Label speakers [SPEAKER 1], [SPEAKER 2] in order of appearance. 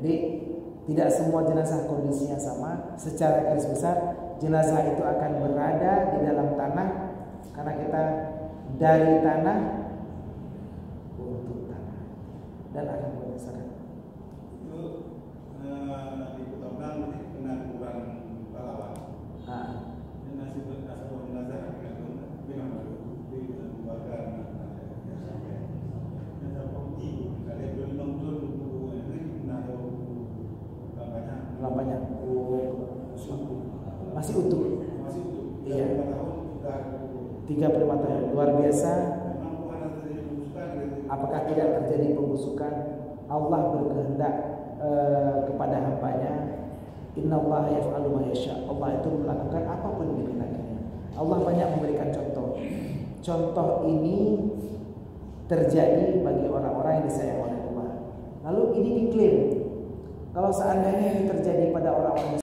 [SPEAKER 1] Jadi tidak semua jenazah kondisinya sama. Secara garis besar jenazah itu akan berada di dalam tanah karena kita dari tanah untuk tanah dan akan berdasarkan
[SPEAKER 2] itu di Kutobang kena kurang pahlawan. Nasib jenazah gimana di keluarga
[SPEAKER 1] lampanya masih utuh. Iya. 35 tahun luar biasa. Apakah tidak terjadi pembusukan? Allah berkehendak kepada hambanya. Innallaha yaf'alu ma yasha. Allah itu melakukan apapun yang dikehendakinya. Allah banyak memberikan contoh. Contoh ini terjadi bagi orang-orang yang disayang oleh Allah. Lalu ini diklaim kalau seandainya ini terjadi pada orang-orang